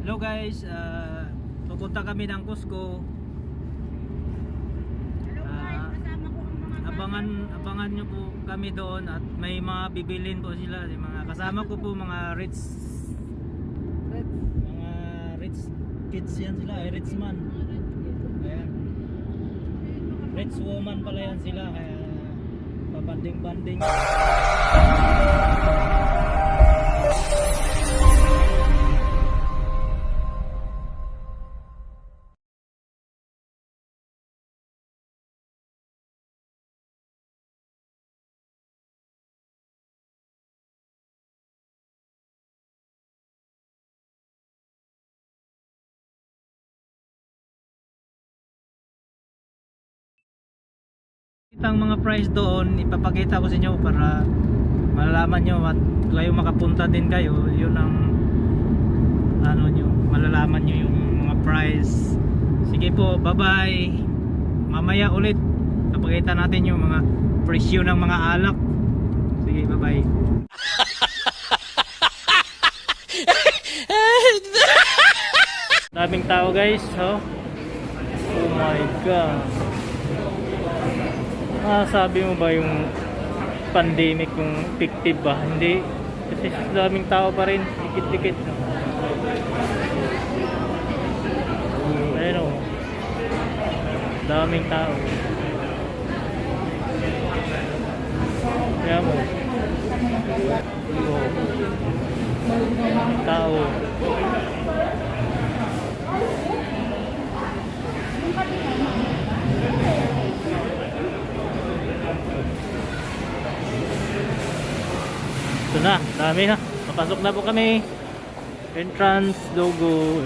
Hello guys, pupunta kami ng Cusco. Abangan nyo po kami doon at may mga bibilin po sila. Yung mga kasama ko po mga rich kids yan sila, rich man. Ayan. Rich woman pala yan sila, kaya babanding-banding. Ang mga price doon ipapakita ko sa inyo para malalaman nyo at kayo makapunta din kayo. Yun ang ano nyo, malalaman nyo yung mga price. Sige po, bye bye. Mamaya ulit papakita natin yung mga presyo ng mga alak. Sige, bye bye. Daming tao guys, oh my god. Sabi mo ba yung pandemic yung effective ba? Hindi, kasi daming tao pa rin, dikit-dikit. Ayun o, daming tao. Kaya mo tao. Ito na, dami na. Papasok na po kami. Entrance logo.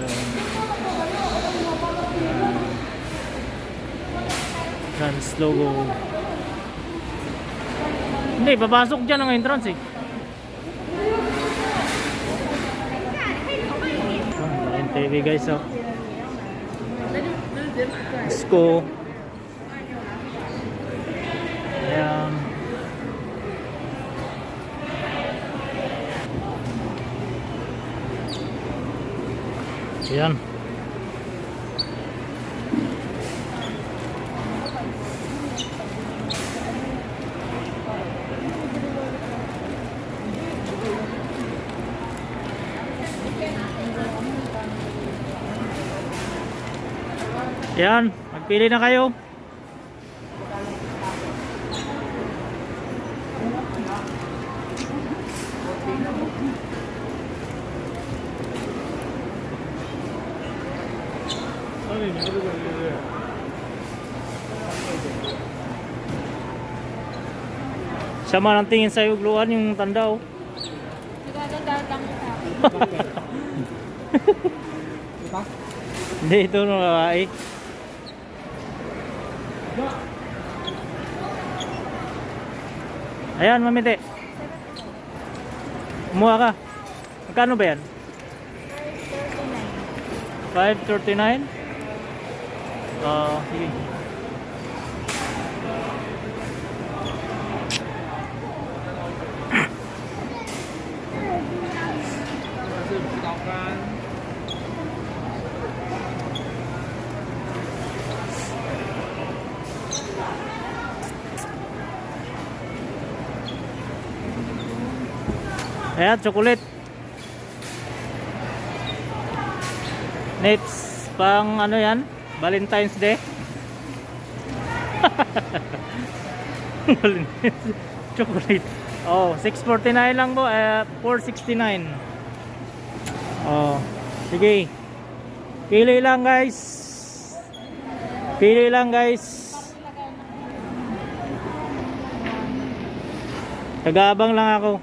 Entrance logo. Hindi, papasok dyan ang entrance eh. TV guys, oh. Let's go. Ayan. Ayan. Ayan, magpili na kayo. Sama ng tingin sa ugluan yung tanda oh. Hindi ito no babae. Ayan mamite. Kumuha ka. Magkano ba yan? 539. Sige. Ayan, chocolate. Next, pang ano yan? Valentine's Day. Chocolate. Oh, 649 lang po. 469. Oh, sige. Pili lang guys. Pili lang guys. Tagaabang lang ako.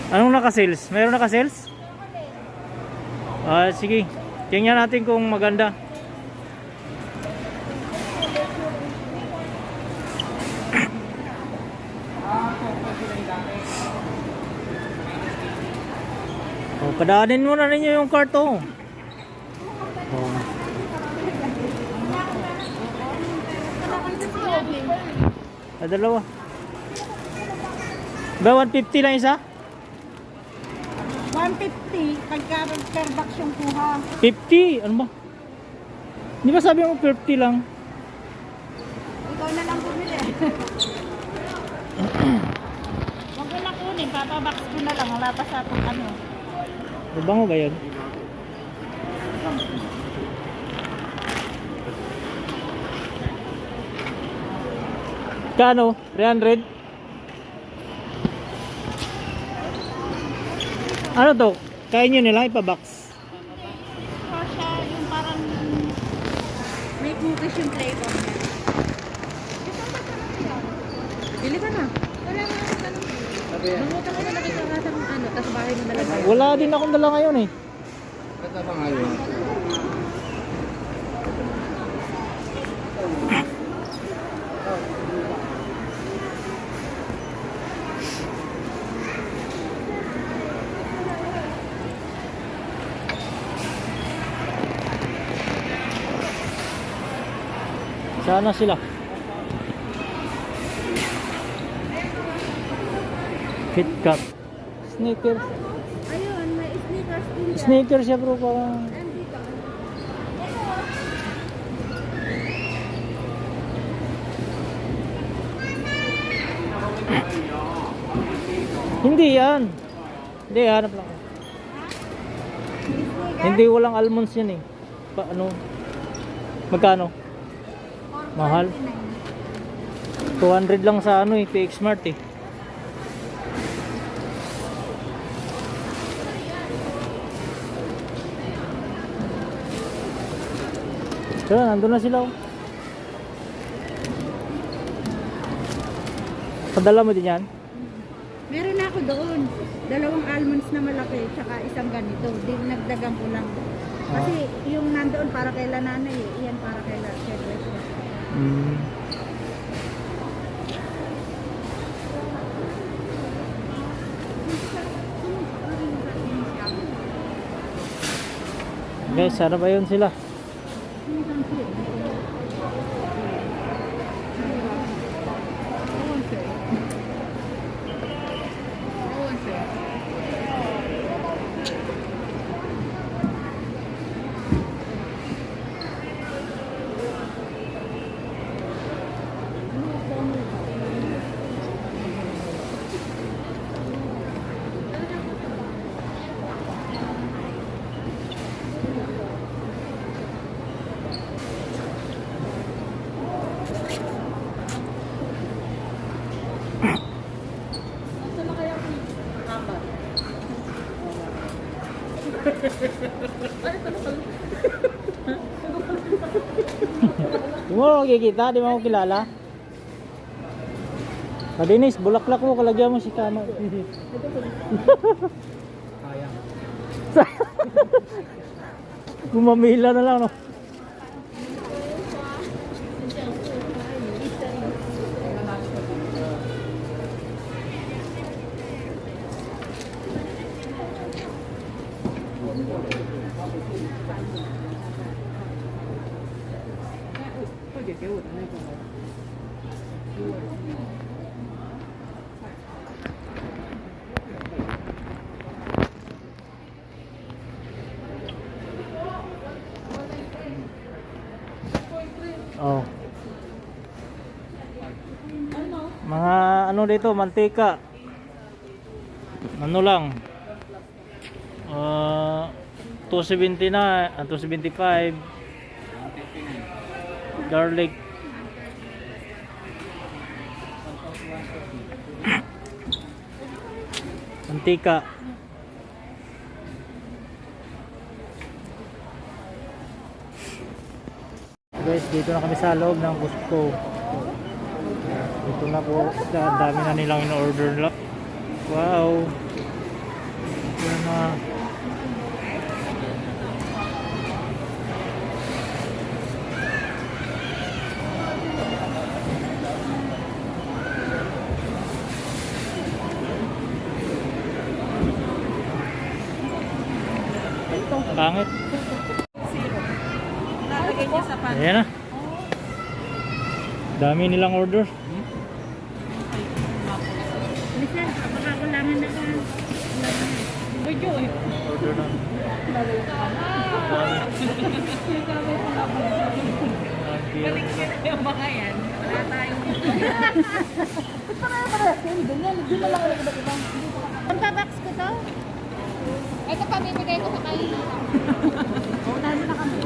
Anong naka-sales? Mayroon naka-sales? Sige. Tingnan natin kung maganda. Padaanin muna ninyo yung karto. Dalawa. Ba 150 lang isa? 150 pagka per box yung kuha. 50? Ano ba? Di ba sabi mo 50 lang? Ikaw na lang bumili. Huwag ko na kunin, papabox ko na lang. Wala pa sa akong ano. Bango ba yun? Kano? 300? Ano to? Kain nyo nilang ipabox. Ito siya yung parang may cookies yung flavor niya. Bili ka na. Wala nga ako tanong. Nangutan ko na nakikakasa ng ano, tapos bahay mo nalagay. Wala din akong dala ngayon eh. Kata pa ngayon. Sana sila. KitKat. Sneakers. Ayun, may sneakers din dyan. Sneakers siya bro parang. Nandito. Hindi yan. Hindi, hanap lang. Hindi, walang almonds yan eh. Ano? Magkano? Mahal. 200 lang sa ano eh, PX Smart eh. So, nandun na sila oh. Padala mo din yan? Meron na ako doon. 2 almonds na malaki, tsaka isang ganito. Di nagdagan ko lang. Kasi yung nandoon para kay nanay, iyan para kay siyempre. Guys, sana ba yun sila? Di mo makikita, di mo ako kilala. Madinis, bulaklak mo, kalagyan mo si Kano. Kaya. Gumamila na lang no. Oh. Mga ano dito, mantika. Ano lang? 270 na, 275. Garlic. Mantika. Guys, dito na kami sa loob ng Costco. Dito na po, dami na nilang in-order nila. Wow. Yan na. Pangit. Nalagay niya sa pan. Ayan na. Dami nilang order. Listen, Kailangan na ka. Video eh. Order na. Balik ka na yung mga yan. Wala tayong... Ba't pa kaya parating? Ganyan, hindi na lang ulit iba. Pagbabox ko to? Ito pamimigay ko sa kayo. Unahan mo na kami.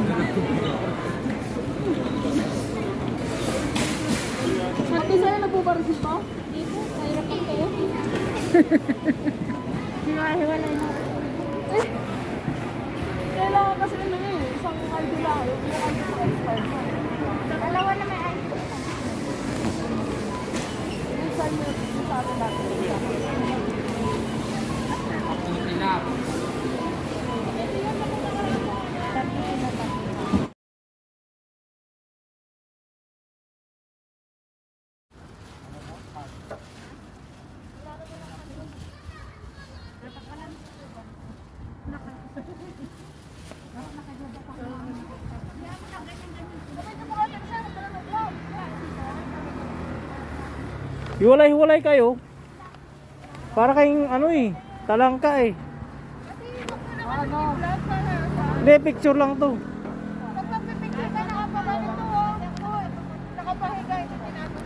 Mati sa'yo nagbubarsil pa? Hindi po, mahirap lang kayo. Hiwa-hiwalay na. Kailangan kasi ano eh, isang ID lang. Yung ID sa expert. Dalawa na may ID. Yung sa inyo, yung sa atin natin. Hiwalay-hiwalay kayo. Para kayong ano eh, talangka eh. Hindi, picture lang to. Pagpapipicture ka, nakapaganito oh. Nakapahiga, ito tinatapos.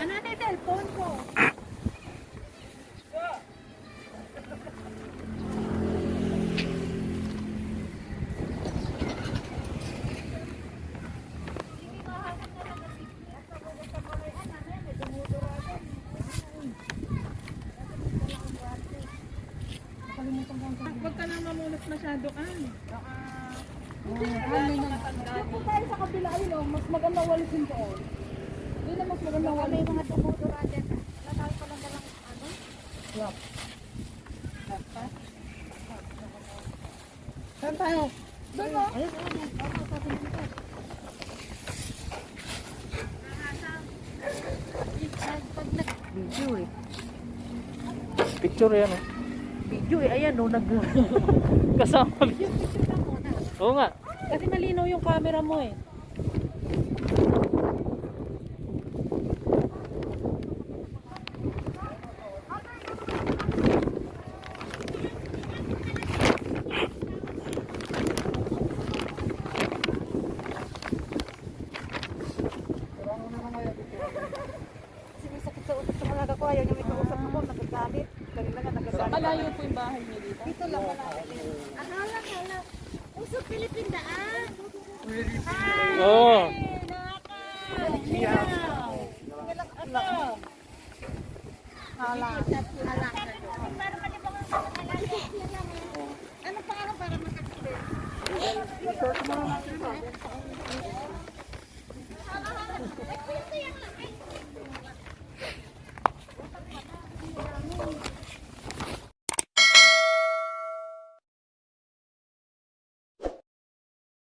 Ano na yung cellphone ko? Huwag ka nang mamulat masyado kan. Kung tayo sa kabila, ayun oh, mas maganda walisin ko oh. Hindi na mas maganda walisin. May mga tumuturo dyan. Wala tayo palang dalang ano? Yup. Saan tayo? Doon oh. Ayun, ayun. Pag nag-video eh. Picture yan oh. Video eh, ayan oh, Kasama. Oo nga. Kasi malinaw yung camera mo eh. Kasi may sakit sa utak sa malaga ko, ayaw niya may kausap ako, nagagalit. Kanina nga nagagalit. Malayo po yung bahay niyo dito. Dito lang malapit. Akala. Uso Philippine daan. Oo. Ano pa para makakita?